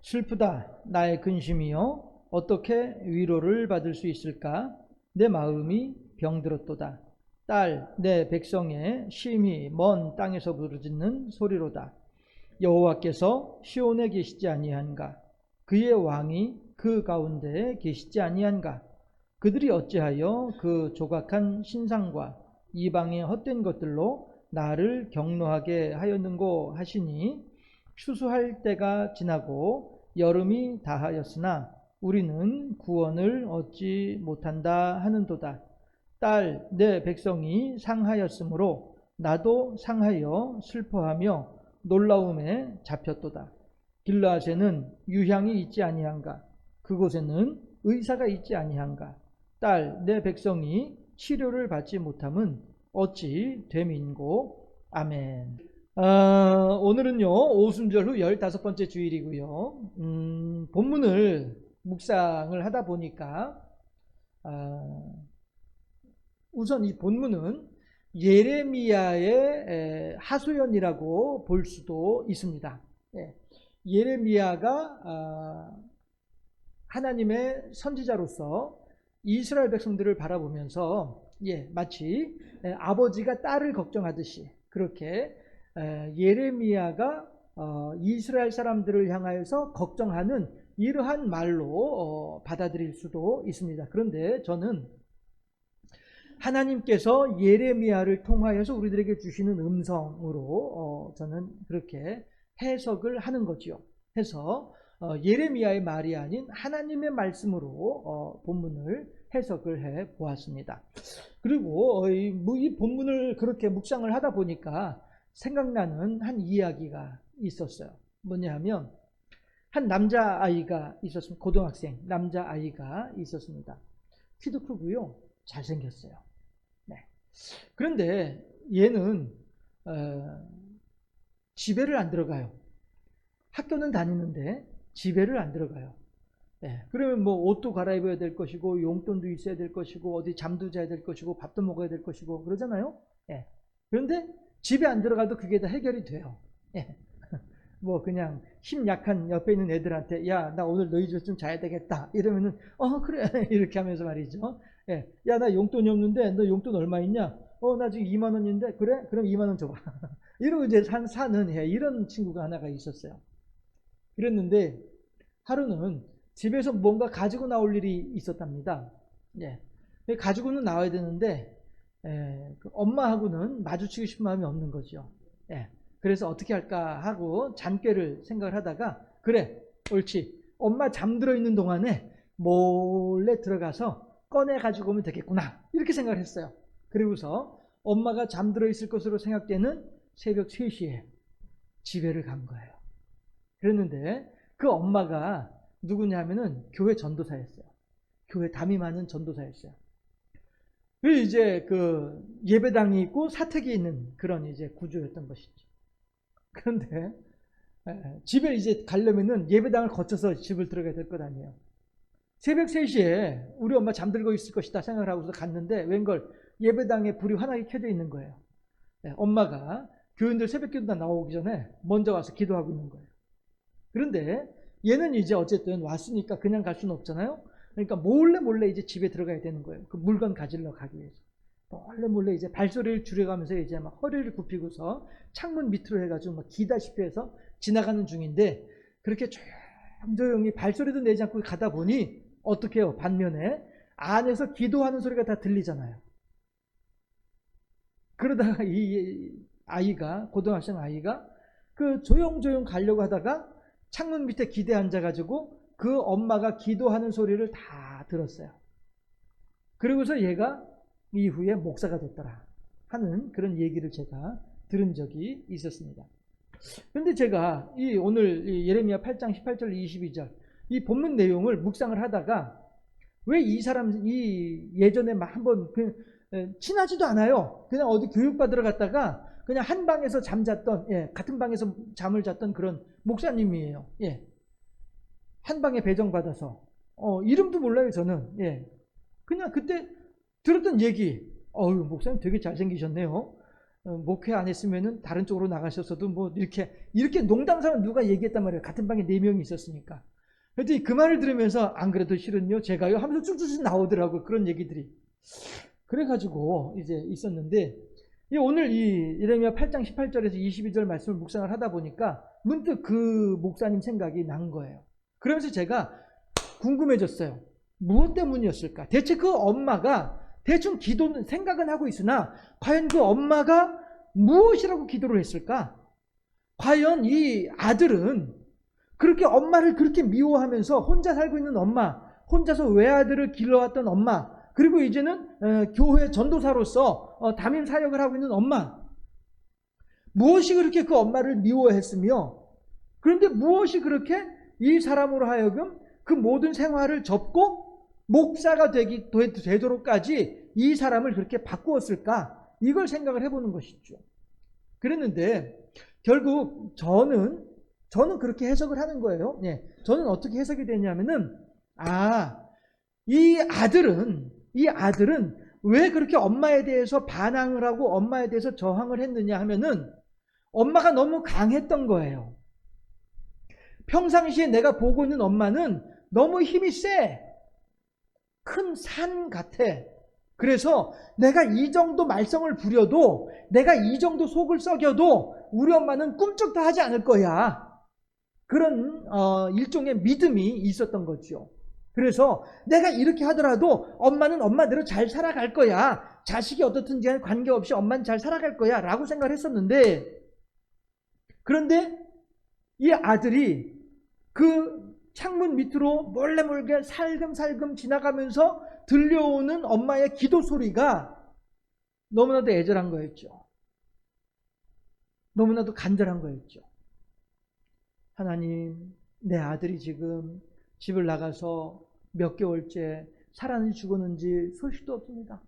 슬프다 나의 근심이여 어떻게 위로를 받을 수 있을까? 내 마음이 병들었도다. 딸 내 백성의 심히 먼 땅에서 부르짖는 소리로다. 여호와께서 시온에 계시지 아니한가? 그의 왕이 그 가운데에 계시지 아니한가? 그들이 어찌하여 그 조각한 신상과 이방의 헛된 것들로 나를 경노하게 하였는고 하시니 추수할 때가 지나고 여름이 다하였으나 우리는 구원을 얻지 못한다 하는도다. 딸 내 백성이 상하였으므로 나도 상하여 슬퍼하며 놀라움에 잡혔도다. 길르앗에는 유향이 있지 아니한가? 그곳에는 의사가 있지 아니한가? 딸 내 백성이 치료를 받지 못함은 어찌 됨인고. 아멘. 오늘은요 오순절 후 15번째 주일이고요. 본문을 묵상을 하다 보니까 우선 이 본문은 예레미야의 하소연이라고 볼 수도 있습니다. 예레미야가 하나님의 선지자로서 이스라엘 백성들을 바라보면서 마치 아버지가 딸을 걱정하듯이 그렇게 예레미야가 이스라엘 사람들을 향하여서 걱정하는 이러한 말로 받아들일 수도 있습니다. 그런데 저는 하나님께서 예레미야를 통하여서 우리들에게 주시는 음성으로 저는 그렇게 해석을 하는 거지요. 해서 예레미야의 말이 아닌 하나님의 말씀으로 본문을 해석을 해 보았습니다. 그리고 이 본문을 그렇게 묵상을 하다 보니까 생각나는 한 이야기가 있었어요. 뭐냐 하면 한 남자아이가 있었습니다. 고등학생 남자아이가 있었습니다. 키도 크고요. 잘생겼어요. 네. 그런데 얘는 집에를 안 들어가요. 학교는 다니는데 집에를 안 들어가요. 그러면 뭐 옷도 갈아입어야 될 것이고 용돈도 있어야 될 것이고 어디 잠도 자야 될 것이고 밥도 먹어야 될 것이고 그러잖아요. 그런데 집에 안 들어가도 그게 다 해결이 돼요. 뭐 그냥 힘 약한 옆에 있는 애들한테 야 나 오늘 너희 집에서 좀 자야 되겠다 이러면은 그래 이렇게 하면서 말이죠. 야 나 용돈이 없는데 너 용돈 얼마 있냐? 나 지금 2만 원인데 그래? 그럼 2만 원 줘봐. 이러고 이제 사는 이런 친구가 하나가 있었어요. 그랬는데 하루는 집에서 뭔가 가지고 나올 일이 있었답니다. 가지고는 나와야 되는데 그 엄마하고는 마주치고 싶은 마음이 없는 거죠. 그래서 어떻게 할까 하고 잔꾀를 생각을 하다가 그래 옳지 엄마 잠들어 있는 동안에 몰래 들어가서 꺼내 가지고 오면 되겠구나 이렇게 생각을 했어요. 그리고서 엄마가 잠들어 있을 것으로 생각되는 새벽 3시에 집에를 간 거예요. 그랬는데 그 엄마가 누구냐 하면은 교회 전도사였어요. 교회 담임하는 전도사였어요. 그래서 이제 그 예배당이 있고 사택이 있는 그런 이제 구조였던 것이죠. 그런데 집에 이제 가려면은 예배당을 거쳐서 집을 들어가야 될 것 아니에요. 새벽 3시에 우리 엄마 잠들고 있을 것이다 생각을 하고서 갔는데 웬걸 예배당에 불이 환하게 켜져 있는 거예요. 엄마가 교인들 새벽 기도 나오기 전에 먼저 와서 기도하고 있는 거예요. 그런데 얘는 이제 어쨌든 왔으니까 그냥 갈 수는 없잖아요. 그러니까 몰래 이제 집에 들어가야 되는 거예요. 그 물건 가지러 가기 위해서. 몰래 이제 발소리를 줄여가면서 이제 막 허리를 굽히고서 창문 밑으로 해가지고 막 기다시피 해서 지나가는 중인데 그렇게 조용히 발소리도 내지 않고 가다 보니 어떻게 해요? 반면에 안에서 기도하는 소리가 다 들리잖아요. 그러다가 이 아이가 고등학생 아이가 그 조용조용 가려고 하다가 창문 밑에 기대 앉아가지고 그 엄마가 기도하는 소리를 다 들었어요. 그리고서 얘가 이후에 목사가 됐더라 하는 그런 얘기를 제가 들은 적이 있었습니다. 그런데 제가 오늘 예레미야 8장 18절 22절 이 본문 내용을 묵상을 하다가 왜 이 예전에 막 한번 친하지도 않아요. 그냥 어디 교육받으러 갔다가 그냥 한 방에서 잠잤던 같은 방에서 잠을 잤던 그런 목사님이에요. 한 방에 배정받아서 이름도 몰라요 저는. 그냥 그때 들었던 얘기 목사님 되게 잘생기셨네요. 목회 안 했으면은 다른 쪽으로 나가셨어도 뭐 이렇게 농담삼아 누가 얘기했단 말이에요. 같은 방에 4명이 있었으니까. 그랬더니 그 말을 들으면서 안 그래도 실은요 제가요 하면서 쭉쭉쭉 나오더라고요. 그런 얘기들이. 그래가지고 이제 있었는데 오늘 이 예레미야 8장 18절에서 22절 말씀을 묵상을 하다 보니까 문득 그 목사님 생각이 난 거예요. 그러면서 제가 궁금해졌어요. 무엇 때문이었을까? 대체 그 엄마가 대충 기도는 생각은 하고 있으나 과연 그 엄마가 무엇이라고 기도를 했을까? 과연 이 아들은 그렇게 엄마를 그렇게 미워하면서 혼자 살고 있는 엄마, 혼자서 외아들을 길러왔던 엄마, 그리고 이제는 교회 전도사로서 담임 사역을 하고 있는 엄마, 무엇이 그렇게 그 엄마를 미워했으며, 그런데 무엇이 그렇게 이 사람으로 하여금 그 모든 생활을 접고 목사가 되도록까지 이 사람을 그렇게 바꾸었을까? 이걸 생각을 해보는 것이죠. 그랬는데 결국 저는 그렇게 해석을 하는 거예요. 저는 어떻게 해석이 되냐면은 이 아들은 왜 그렇게 엄마에 대해서 반항을 하고 엄마에 대해서 저항을 했느냐 하면은 엄마가 너무 강했던 거예요. 평상시에 내가 보고 있는 엄마는 너무 힘이 세. 큰 산 같아. 그래서 내가 이 정도 말썽을 부려도, 내가 이 정도 속을 썩여도 우리 엄마는 꿈쩍도 하지 않을 거야. 그런 일종의 믿음이 있었던 거죠. 그래서 내가 이렇게 하더라도 엄마는 엄마대로 잘 살아갈 거야. 자식이 어떻든지 관계없이 엄마는 잘 살아갈 거야 라고 생각을 했었는데, 그런데 이 아들이 그 창문 밑으로 몰래 살금살금 지나가면서 들려오는 엄마의 기도 소리가 너무나도 애절한 거였죠. 너무나도 간절한 거였죠. 하나님, 내 아들이 지금 집을 나가서 몇 개월째 살았는지 죽었는지 소식도 없습니다.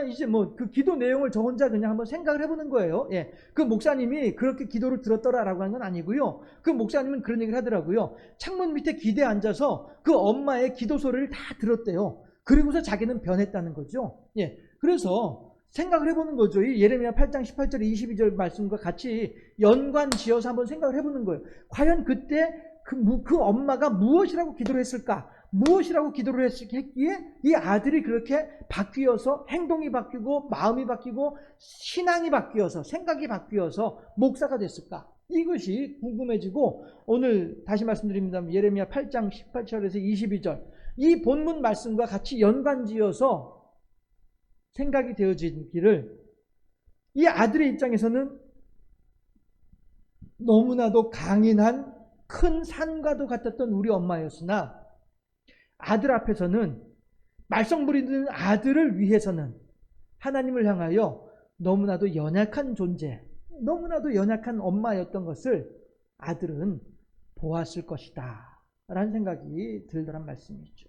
이제 뭐 그 기도 내용을 저 혼자 그냥 한번 생각을 해보는 거예요. 그 목사님이 그렇게 기도를 들었더라라고 하는 건 아니고요. 그 목사님은 그런 얘기를 하더라고요. 창문 밑에 기대에 앉아서 그 엄마의 기도 소리를 다 들었대요. 그리고서 자기는 변했다는 거죠. 그래서 생각을 해보는 거죠. 이 예레미야 8장 18절 22절 말씀과 같이 연관지어서 한번 생각을 해보는 거예요. 과연 그때 그 엄마가 무엇이라고 기도를 했을까? 무엇이라고 기도를 했기에 이 아들이 그렇게 바뀌어서 행동이 바뀌고 마음이 바뀌고 신앙이 바뀌어서 생각이 바뀌어서 목사가 됐을까? 이것이 궁금해지고 오늘 다시 말씀드립니다. 예레미야 8장 18절에서 22절 이 본문 말씀과 같이 연관지어서 생각이 되어지기를, 이 아들의 입장에서는 너무나도 강인한 큰 산과도 같았던 우리 엄마였으나 아들 앞에서는 말썽 부리는 아들을 위해서는 하나님을 향하여 너무나도 연약한 존재, 너무나도 연약한 엄마였던 것을 아들은 보았을 것이다 라는 생각이 들더란 말씀이죠.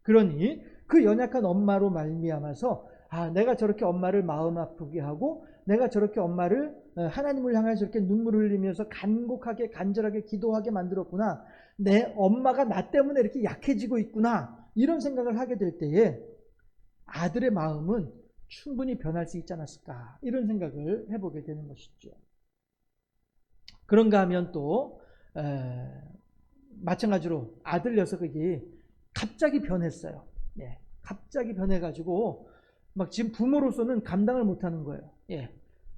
그러니 그 연약한 엄마로 말미암아서 내가 저렇게 엄마를 마음 아프게 하고 내가 저렇게 엄마를 하나님을 향해 저렇게 눈물을 흘리면서 간곡하게 간절하게 기도하게 만들었구나. 내 엄마가 나 때문에 이렇게 약해지고 있구나. 이런 생각을 하게 될 때에 아들의 마음은 충분히 변할 수 있지 않았을까. 이런 생각을 해보게 되는 것이죠. 그런가 하면 또 마찬가지로 아들 녀석이 갑자기 변했어요. 갑자기 변해가지고 막 지금 부모로서는 감당을 못하는 거예요.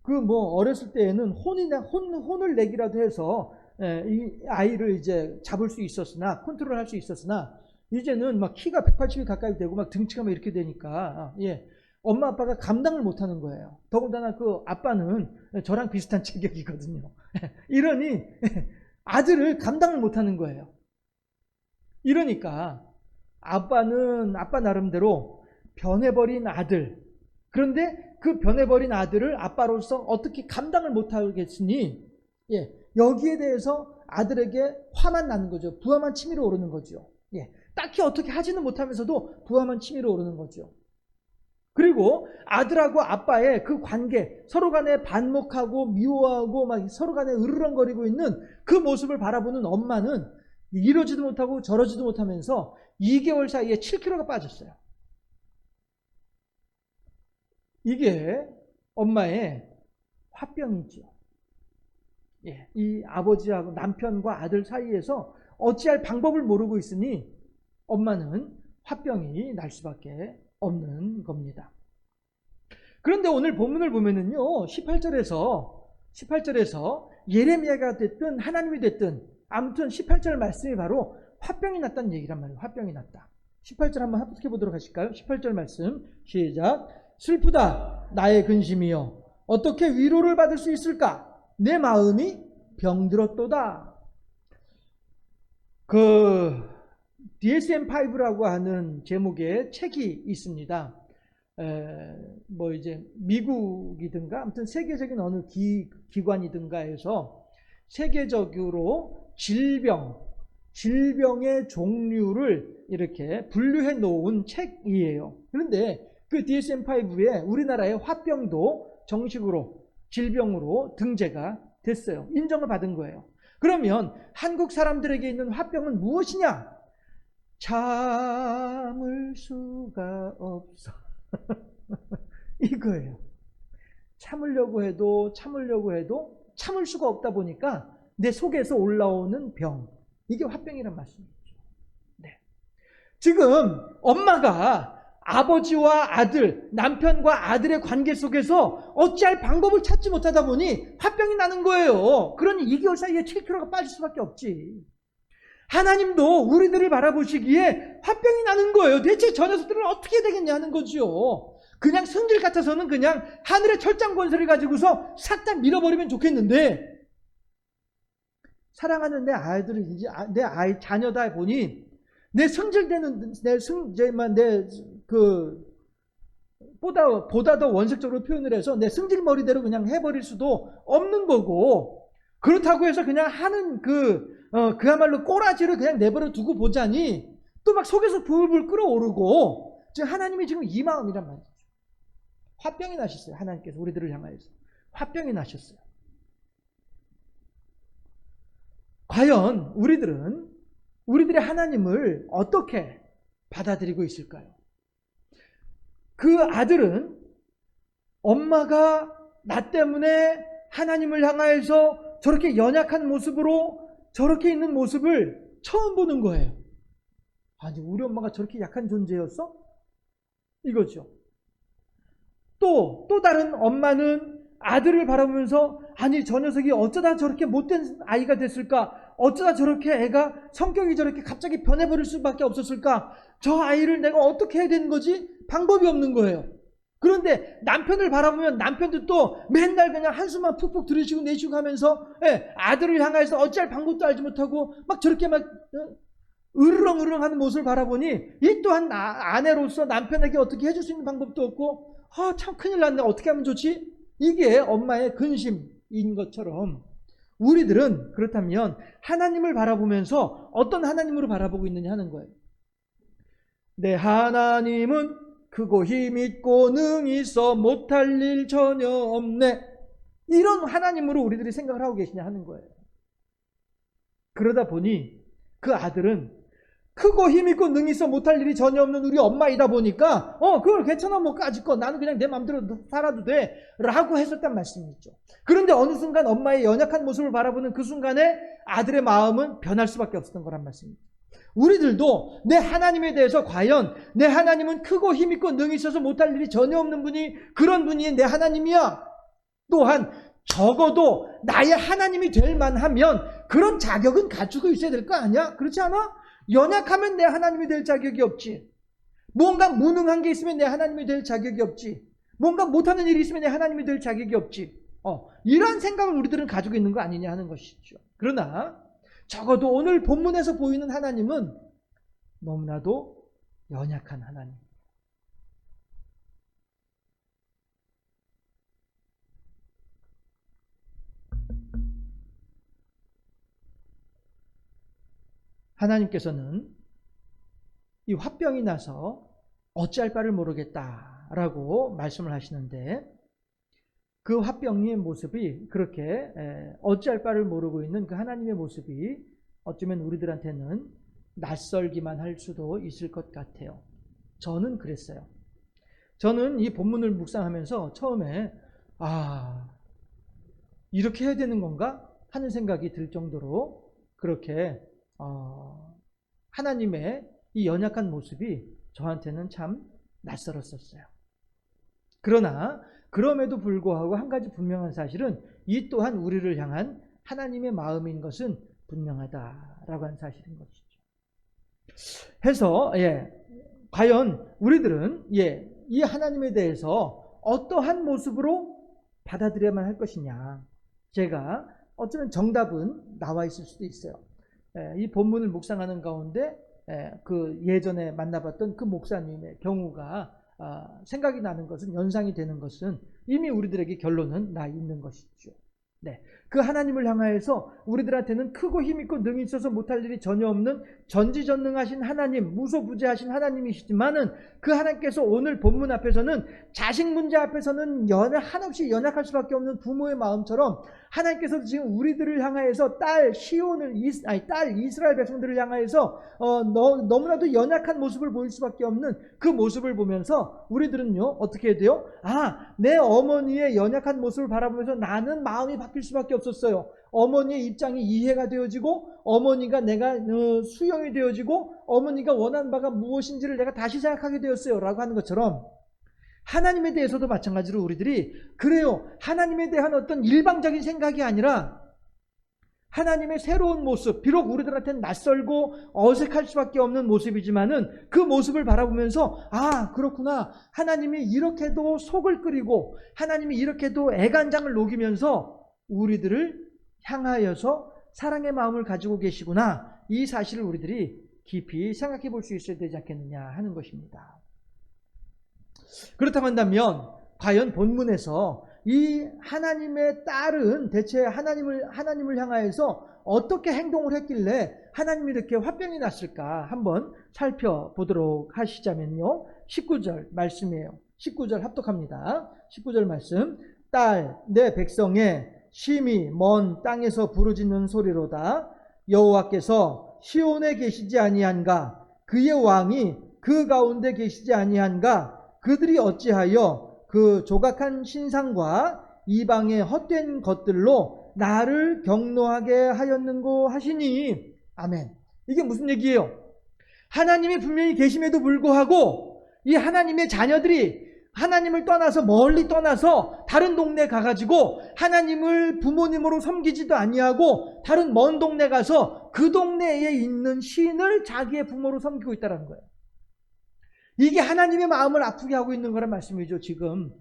그 뭐 어렸을 때에는 혼을 내기라도 해서 이 아이를 이제 잡을 수 있었으나, 컨트롤할 수 있었으나, 이제는 막 키가 180이 가까이 되고 막 등치가 막 이렇게 되니까 엄마 아빠가 감당을 못하는 거예요. 더군다나 그 아빠는 저랑 비슷한 체격이거든요. 이러니 아들을 감당을 못하는 거예요. 이러니까 아빠는 아빠 나름대로 변해버린 아들, 그런데 그 변해버린 아들을 아빠로서 어떻게 감당을 못하겠으니 여기에 대해서 아들에게 화만 나는 거죠. 부하만 치밀어 오르는 거죠. 딱히 어떻게 하지는 못하면서도 부하만 치밀어 오르는 거죠. 그리고 아들하고 아빠의 그 관계, 서로 간에 반목하고 미워하고 막 서로 간에 으르렁거리고 있는 그 모습을 바라보는 엄마는 이러지도 못하고 저러지도 못하면서 2개월 사이에 7kg가 빠졌어요. 이게 엄마의 화병이죠. 예, 이 아버지하고 남편과 아들 사이에서 어찌할 방법을 모르고 있으니 엄마는 화병이 날 수밖에 없는 겁니다. 그런데 오늘 본문을 보면은요, 18절에서 예레미야가 됐든 하나님이 됐든 아무튼 18절 말씀이 바로 화병이 났다는 얘기란 말이에요. 화병이 났다. 18절 한번 합독해 보도록 하실까요? 18절 말씀 시작. 슬프다 나의 근심이여 어떻게 위로를 받을 수 있을까? 내 마음이 병들었도다. DSM-5라고 하는 제목의 책이 있습니다. 이제 미국이든가 아무튼 세계적인 어느 기관이든가에서 세계적으로 질병의 종류를 이렇게 분류해 놓은 책이에요. 그런데 그 DSM-5에 우리나라의 화병도 정식으로 질병으로 등재가 됐어요. 인정을 받은 거예요. 그러면 한국 사람들에게 있는 화병은 무엇이냐? 참을 수가 없어. 이거예요. 참으려고 해도 참을 수가 없다 보니까 내 속에서 올라오는 병. 이게 화병이란 말씀이죠. 네. 지금 엄마가 아버지와 아들, 남편과 아들의 관계 속에서 어찌할 방법을 찾지 못하다 보니 화병이 나는 거예요. 그러니 2개월 사이에 7kg가 빠질 수밖에 없지. 하나님도 우리들을 바라보시기에 화병이 나는 거예요. 대체 저 녀석들은 어떻게 되겠냐 하는 거죠. 그냥 성질 같아서는 그냥 하늘의 철장 권세를 가지고서 싹 다 밀어버리면 좋겠는데, 사랑하는 내 아이들을 이제 내 자녀다 보니 내 성질되는 보다 더 원색적으로 표현을 해서 내 승질머리대로 그냥 해버릴 수도 없는 거고, 그렇다고 해서 그냥 하는 그야말로 꼬라지를 그냥 내버려 두고 보자니 또 막 속에서 불불 끓어오르고, 지금 하나님이 지금 이 마음이란 말이죠. 화병이 나셨어요. 하나님께서 우리들을 향하여서 화병이 나셨어요. 과연 우리들의 하나님을 어떻게 받아들이고 있을까요? 그 아들은 엄마가 나 때문에 하나님을 향하여서 저렇게 연약한 모습으로 저렇게 있는 모습을 처음 보는 거예요. 아니, 우리 엄마가 저렇게 약한 존재였어? 이거죠. 또 다른 엄마는 아들을 바라보면서 아니, 저 녀석이 어쩌다 저렇게 못된 아이가 됐을까? 어쩌다 저렇게 애가 성격이 저렇게 갑자기 변해버릴 수밖에 없었을까? 저 아이를 내가 어떻게 해야 되는 거지? 방법이 없는 거예요. 그런데 남편을 바라보면 남편도 또 맨날 그냥 한숨만 푹푹 들이쉬고 내쉬고 하면서 아들을 향해서 어찌할 방법도 알지 못하고 막 저렇게 막 으르렁으르렁 하는 모습을 바라보니 이 또한 아내로서 남편에게 어떻게 해줄 수 있는 방법도 없고, 참 큰일 났네. 어떻게 하면 좋지? 이게 엄마의 근심인 것처럼 우리들은 그렇다면 하나님을 바라보면서 어떤 하나님으로 바라보고 있느냐 하는 거예요. 내 하나님은 크고 힘있고 능히 있어 못할 일 전혀 없네. 이런 하나님으로 우리들이 생각을 하고 계시냐 하는 거예요. 그러다 보니 그 아들은 크고 힘있고 능히 있어 못할 일이 전혀 없는 우리 엄마이다 보니까 그걸 괜찮아, 뭐 까짓거 나는 그냥 내 마음대로 살아도 돼 라고 했었단 말씀이죠. 그런데 어느 순간 엄마의 연약한 모습을 바라보는 그 순간에 아들의 마음은 변할 수밖에 없었던 거란 말씀입니다. 우리들도 내 하나님에 대해서 과연 내 하나님은 크고 힘있고 능히 있어서 못할 일이 전혀 없는 분이 그런 분이 내 하나님이야, 또한 적어도 나의 하나님이 될 만하면 그런 자격은 갖추고 있어야 될 거 아니야? 그렇지 않아? 연약하면 내 하나님이 될 자격이 없지. 뭔가 무능한 게 있으면 내 하나님이 될 자격이 없지. 뭔가 못하는 일이 있으면 내 하나님이 될 자격이 없지. 이런 생각을 우리들은 가지고 있는 거 아니냐 하는 것이죠. 그러나 적어도 오늘 본문에서 보이는 하나님은 너무나도 연약한 하나님. 하나님께서는 이 화병이 나서 어찌할 바를 모르겠다라고 말씀을 하시는데, 그 화병의 모습이 그렇게 어찌할 바를 모르고 있는 그 하나님의 모습이 어쩌면 우리들한테는 낯설기만 할 수도 있을 것 같아요. 저는 그랬어요. 저는 이 본문을 묵상하면서 처음에 이렇게 해야 되는 건가 하는 생각이 들 정도로 그렇게 하나님의 이 연약한 모습이 저한테는 참 낯설었었어요. 그러나 그럼에도 불구하고 한 가지 분명한 사실은 이 또한 우리를 향한 하나님의 마음인 것은 분명하다라고 하는 사실인 것이죠. 해서 과연 우리들은 이 하나님에 대해서 어떠한 모습으로 받아들여야만 할 것이냐. 제가 어쩌면 정답은 나와 있을 수도 있어요. 이 본문을 묵상하는 가운데 그 예전에 만나봤던 그 목사님의 경우가 생각이 나는 것은, 연상이 되는 것은 이미 우리들에게 결론은 나 있는 것이죠. 그 하나님을 향하여서 우리들한테는 크고 힘있고 능이 있어서 못할 일이 전혀 없는 전지전능하신 하나님, 무소부재하신 하나님이시지만은 그 하나님께서 오늘 본문 앞에서는 자식 문제 앞에서는 한없이 연약할 수밖에 없는 부모의 마음처럼 하나님께서 지금 우리들을 향하여서 딸 이스라엘 백성들을 향하여서 너무나도 연약한 모습을 보일 수밖에 없는 그 모습을 보면서 우리들은요 어떻게 해야 돼요? 내 어머니의 연약한 모습을 바라보면서 나는 마음이 바뀔 수밖에 없었어요. 어머니의 입장이 이해가 되어지고 어머니가 내가 수용이 되어지고 어머니가 원하는 바가 무엇인지를 내가 다시 생각하게 되었어요 라고 하는 것처럼 하나님에 대해서도 마찬가지로 우리들이 그래요. 하나님에 대한 어떤 일방적인 생각이 아니라 하나님의 새로운 모습, 비록 우리들한테는 낯설고 어색할 수밖에 없는 모습이지만은 그 모습을 바라보면서 그렇구나. 하나님이 이렇게도 속을 끓이고 하나님이 이렇게도 애간장을 녹이면서 우리들을 향하여서 사랑의 마음을 가지고 계시구나. 이 사실을 우리들이 깊이 생각해 볼 수 있어야 되지 않겠느냐 하는 것입니다. 그렇다고 한다면 과연 본문에서 이 하나님의 딸은 대체 하나님을 향하여서 어떻게 행동을 했길래 하나님이 이렇게 화병이 났을까 한번 살펴보도록 하시자면요. 19절 말씀이에요. 19절 합독합니다. 19절 말씀. 딸, 내 백성의 심히 먼 땅에서 부르짖는 소리로다. 여호와께서 시온에 계시지 아니한가? 그의 왕이 그 가운데 계시지 아니한가? 그들이 어찌하여 그 조각한 신상과 이방의 헛된 것들로 나를 경노하게 하였는고 하시니. 아멘. 이게 무슨 얘기예요? 하나님이 분명히 계심에도 불구하고 이 하나님의 자녀들이 하나님을 떠나서 멀리 떠나서 다른 동네 가가지고 하나님을 부모님으로 섬기지도 아니하고 다른 먼 동네 가서 그 동네에 있는 신을 자기의 부모로 섬기고 있다는 거예요. 이게 하나님의 마음을 아프게 하고 있는 거란 말씀이죠, 지금.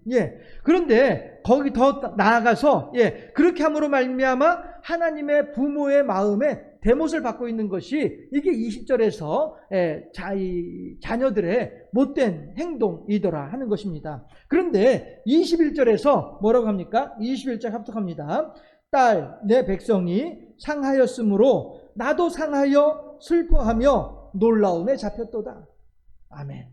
그런데 거기 더 나아가서 그렇게 함으로 말미암아 하나님의 부모의 마음에 대못을 받고 있는 것이 이게 20절에서 자녀들의 못된 행동이더라 하는 것입니다. 그런데 21절에서 뭐라고 합니까? 21절 합독합니다. 딸, 내 백성이 상하였으므로 나도 상하여 슬퍼하며 놀라움에 잡혔도다. 아멘.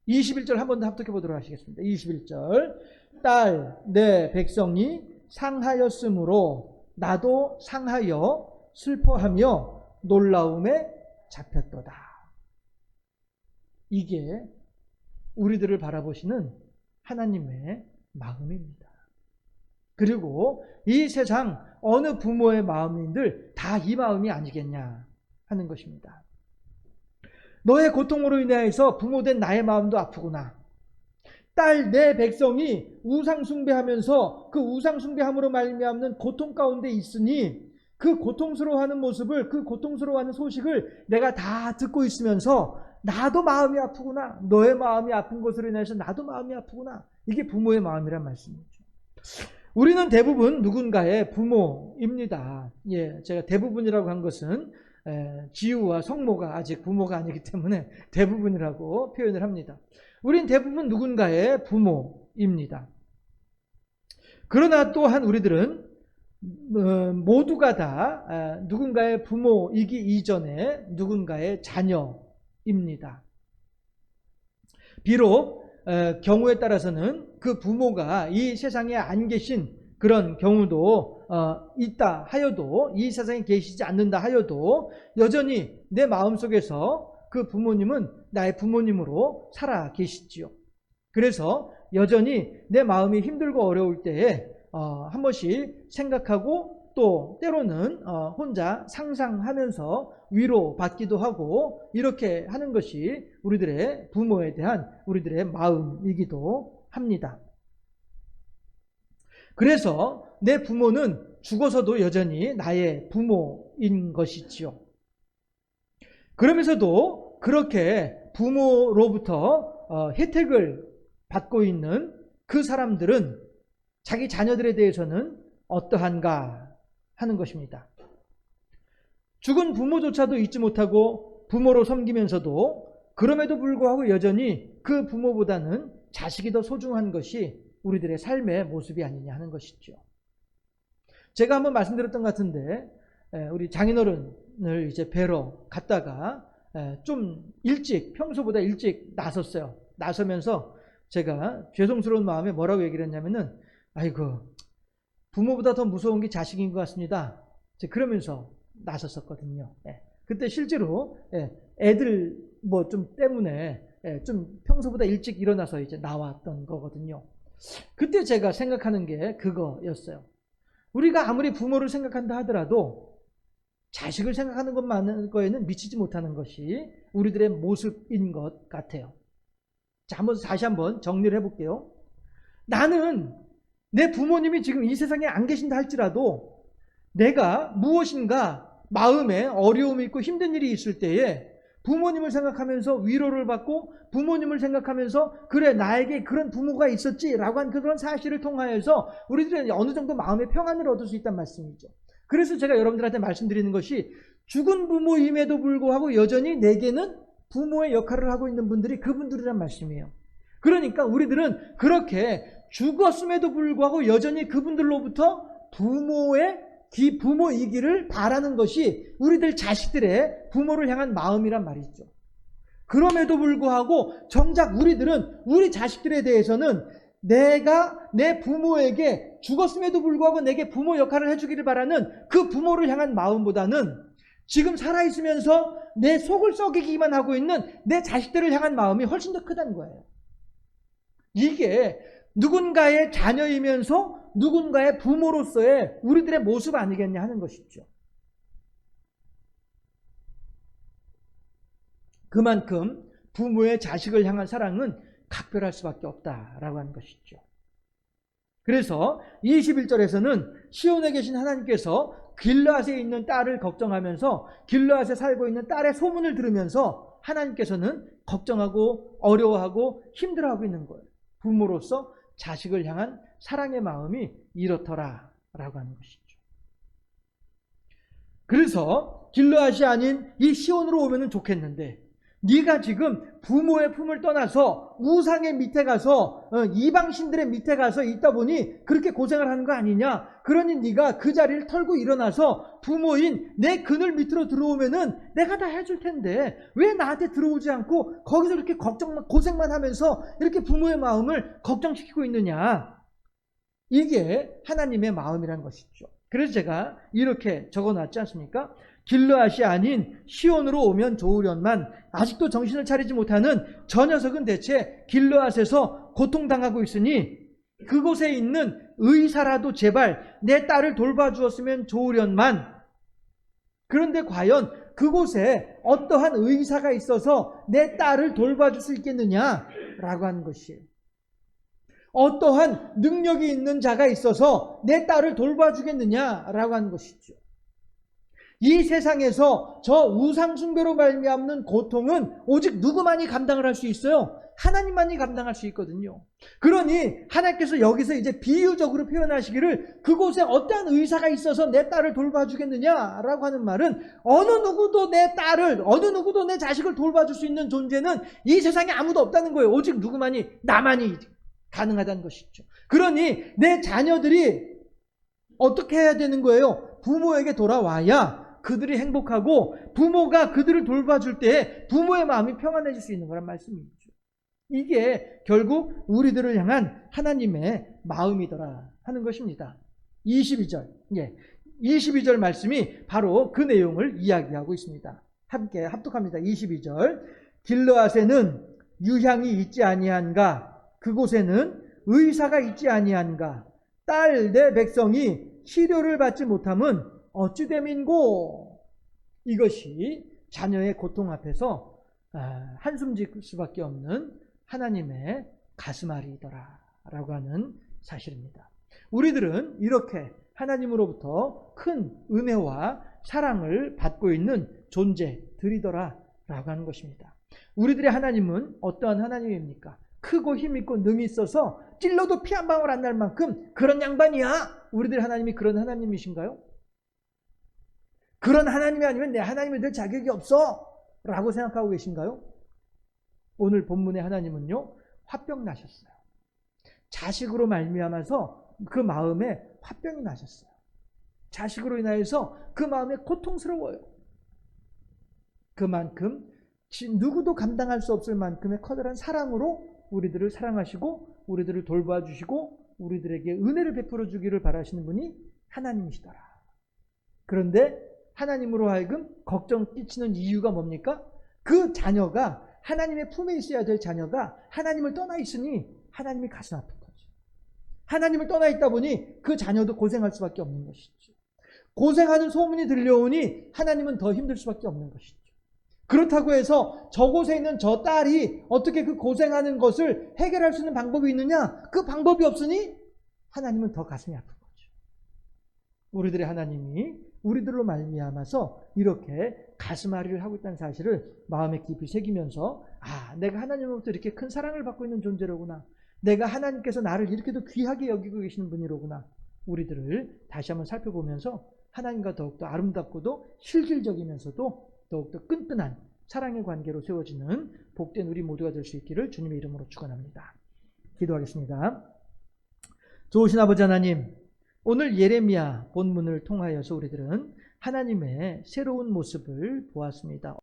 21절 한 번 더 합독해 보도록 하시겠습니다. 21절. 딸, 내 백성이 상하였으므로 나도 상하여 슬퍼하며 놀라움에 잡혔도다. 이게 우리들을 바라보시는 하나님의 마음입니다. 그리고 이 세상 어느 부모의 마음인들 다 이 마음이 아니겠냐 하는 것입니다. 너의 고통으로 인해서 부모된 나의 마음도 아프구나. 딸, 내 백성이 우상 숭배하면서 그 우상 숭배함으로 말미암는 고통 가운데 있으니 그 고통스러워하는 모습을, 그 고통스러워하는 소식을 내가 다 듣고 있으면서 나도 마음이 아프구나. 너의 마음이 아픈 것으로 인해서 나도 마음이 아프구나. 이게 부모의 마음이란 말씀이죠. 우리는 대부분 누군가의 부모입니다. 제가 대부분이라고 한 것은 지우와 성모가 아직 부모가 아니기 때문에 대부분이라고 표현을 합니다. 우린 대부분 누군가의 부모입니다. 그러나 또한 우리들은 모두가 다 누군가의 부모이기 이전에 누군가의 자녀입니다. 비록 경우에 따라서는 그 부모가 이 세상에 안 계신 그런 경우도 있다 하여도, 이 세상에 계시지 않는다 하여도 여전히 내 마음속에서 그 부모님은 나의 부모님으로 살아 계시지요. 그래서 여전히 내 마음이 힘들고 어려울 때에 한 번씩 생각하고 또 때로는 혼자 상상하면서 위로받기도 하고 이렇게 하는 것이 우리들의 부모에 대한 우리들의 마음이기도 합니다. 그래서 내 부모는 죽어서도 여전히 나의 부모인 것이지요. 그러면서도 그렇게 부모로부터 혜택을 받고 있는 그 사람들은 자기 자녀들에 대해서는 어떠한가 하는 것입니다. 죽은 부모조차도 잊지 못하고 부모로 섬기면서도 그럼에도 불구하고 여전히 그 부모보다는 자식이 더 소중한 것이 우리들의 삶의 모습이 아니냐 하는 것이죠. 제가 한번 말씀드렸던 것 같은데 우리 장인어른을 이제 뵈러 갔다가 좀 일찍 평소보다 일찍 나섰어요. 나서면서 제가 죄송스러운 마음에 뭐라고 얘기를 했냐면은 아이고 부모보다 더 무서운 게 자식인 것 같습니다. 그러면서 나섰었거든요. 그때 실제로 애들 뭐 좀 때문에 좀 평소보다 일찍 일어나서 이제 나왔던 거거든요. 그때 제가 생각하는 게 그거였어요. 우리가 아무리 부모를 생각한다 하더라도 자식을 생각하는 것만은 거에는 미치지 못하는 것이 우리들의 모습인 것 같아요. 자, 다시 한번 정리를 해볼게요. 나는 내 부모님이 지금 이 세상에 안 계신다 할지라도 내가 무엇인가 마음에 어려움이 있고 힘든 일이 있을 때에 부모님을 생각하면서 위로를 받고 부모님을 생각하면서 그래 나에게 그런 부모가 있었지라고 한 그런 사실을 통하여서 우리들은 어느 정도 마음의 평안을 얻을 수 있다는 말씀이죠. 그래서 제가 여러분들한테 말씀드리는 것이 죽은 부모임에도 불구하고 여전히 내게는 부모의 역할을 하고 있는 분들이 그분들이란 말씀이에요. 그러니까 우리들은 그렇게 죽었음에도 불구하고 여전히 그분들로부터 부모이기를 바라는 것이 우리들 자식들의 부모를 향한 마음이란 말이죠. 그럼에도 불구하고 정작 우리들은 우리 자식들에 대해서는 내가 내 부모에게 죽었음에도 불구하고 내게 부모 역할을 해주기를 바라는 그 부모를 향한 마음보다는 지금 살아있으면서 내 속을 썩이기만 하고 있는 내 자식들을 향한 마음이 훨씬 더 크다는 거예요. 이게 누군가의 자녀이면서 누군가의 부모로서의 우리들의 모습 아니겠냐 하는 것이죠. 그만큼 부모의 자식을 향한 사랑은 각별할 수밖에 없다라고 하는 것이죠. 그래서 21절에서는 시온에 계신 하나님께서 길르앗에 있는 딸을 걱정하면서 길르앗에 살고 있는 딸의 소문을 들으면서 하나님께서는 걱정하고 어려워하고 힘들어하고 있는 거예요. 부모로서 자식을 향한 사랑의 마음이 이렇더라 라고 하는 것이죠. 그래서 길르앗이 아닌 이 시온으로 오면 좋겠는데 네가 지금 부모의 품을 떠나서 우상의 밑에 가서 이방신들의 밑에 가서 있다 보니 그렇게 고생을 하는 거 아니냐. 그러니 네가 그 자리를 털고 일어나서 부모인 내 그늘 밑으로 들어오면은 내가 다 해줄 텐데 왜 나한테 들어오지 않고 거기서 이렇게 고생만 하면서 이렇게 부모의 마음을 걱정시키고 있느냐. 이게 하나님의 마음이라는 것이죠. 그래서 제가 이렇게 적어놨지 않습니까? 길르앗이 아닌 시온으로 오면 좋으련만 아직도 정신을 차리지 못하는 저 녀석은 대체 길르앗에서 고통당하고 있으니 그곳에 있는 의사라도 제발 내 딸을 돌봐주었으면 좋으련만. 그런데 과연 그곳에 어떠한 의사가 있어서 내 딸을 돌봐줄 수 있겠느냐라고 하는 것이에요. 어떠한 능력이 있는 자가 있어서 내 딸을 돌봐주겠느냐라고 하는 것이죠. 이 세상에서 저 우상숭배로 말미암는 고통은 오직 누구만이 감당을 할 수 있어요? 하나님만이 감당할 수 있거든요. 그러니 하나님께서 여기서 이제 비유적으로 표현하시기를 그곳에 어떠한 의사가 있어서 내 딸을 돌봐주겠느냐라고 하는 말은 어느 누구도 내 딸을, 어느 누구도 내 자식을 돌봐줄 수 있는 존재는 이 세상에 아무도 없다는 거예요. 오직 누구만이, 나만이 가능하다는 것이죠. 그러니 내 자녀들이 어떻게 해야 되는 거예요? 부모에게 돌아와야 그들이 행복하고 부모가 그들을 돌봐줄 때 부모의 마음이 평안해질 수 있는 거란 말씀이죠. 이게 결국 우리들을 향한 하나님의 마음이더라 하는 것입니다. 22절. 22절 말씀이 바로 그 내용을 이야기하고 있습니다. 함께 합독합니다. 22절. 길르앗에는 유향이 있지 아니한가? 그곳에는 의사가 있지 아니한가? 딸 내 백성이 시료를 받지 못함은 어찌 됨인고? 이것이 자녀의 고통 앞에서 한숨 질 수밖에 없는 하나님의 가슴앓이더라 라고 하는 사실입니다. 우리들은 이렇게 하나님으로부터 큰 은혜와 사랑을 받고 있는 존재들이더라 라고 하는 것입니다. 우리들의 하나님은 어떠한 하나님입니까? 크고 힘있고 능이 있어서 찔러도 피 한 방울 안 날 만큼 그런 양반이야. 우리들 하나님이 그런 하나님이신가요? 그런 하나님이 아니면 내 하나님이 될 자격이 없어 라고 생각하고 계신가요? 오늘 본문의 하나님은요, 화병 나셨어요. 자식으로 말미암아서 그 마음에 화병이 나셨어요. 자식으로 인하여서 그 마음에 고통스러워요. 그만큼 누구도 감당할 수 없을 만큼의 커다란 사랑으로 우리들을 사랑하시고 우리들을 돌봐 주시고 우리들에게 은혜를 베풀어 주기를 바라시는 분이 하나님이시더라. 그런데 하나님으로 하여금 걱정 끼치는 이유가 뭡니까? 그 자녀가 하나님의 품에 있어야 될 자녀가 하나님을 떠나 있으니 하나님이 가슴 아픈 거죠. 하나님을 떠나 있다 보니 그 자녀도 고생할 수밖에 없는 것이죠. 고생하는 소문이 들려오니 하나님은 더 힘들 수밖에 없는 것이죠. 그렇다고 해서 저곳에 있는 저 딸이 어떻게 그 고생하는 것을 해결할 수 있는 방법이 있느냐? 그 방법이 없으니 하나님은 더 가슴이 아픈 거죠. 우리들의 하나님이 우리들로 말미암아서 이렇게 가슴앓이를 하고 있다는 사실을 마음에 깊이 새기면서 내가 하나님으로부터 이렇게 큰 사랑을 받고 있는 존재로구나. 내가 하나님께서 나를 이렇게도 귀하게 여기고 계시는 분이로구나. 우리들을 다시 한번 살펴보면서 하나님과 더욱더 아름답고도 실질적이면서도 더욱더 끈끈한 사랑의 관계로 세워지는 복된 우리 모두가 될 수 있기를 주님의 이름으로 축원합니다. 기도하겠습니다. 좋으신 아버지 하나님, 오늘 예레미야 본문을 통하여서 우리들은 하나님의 새로운 모습을 보았습니다.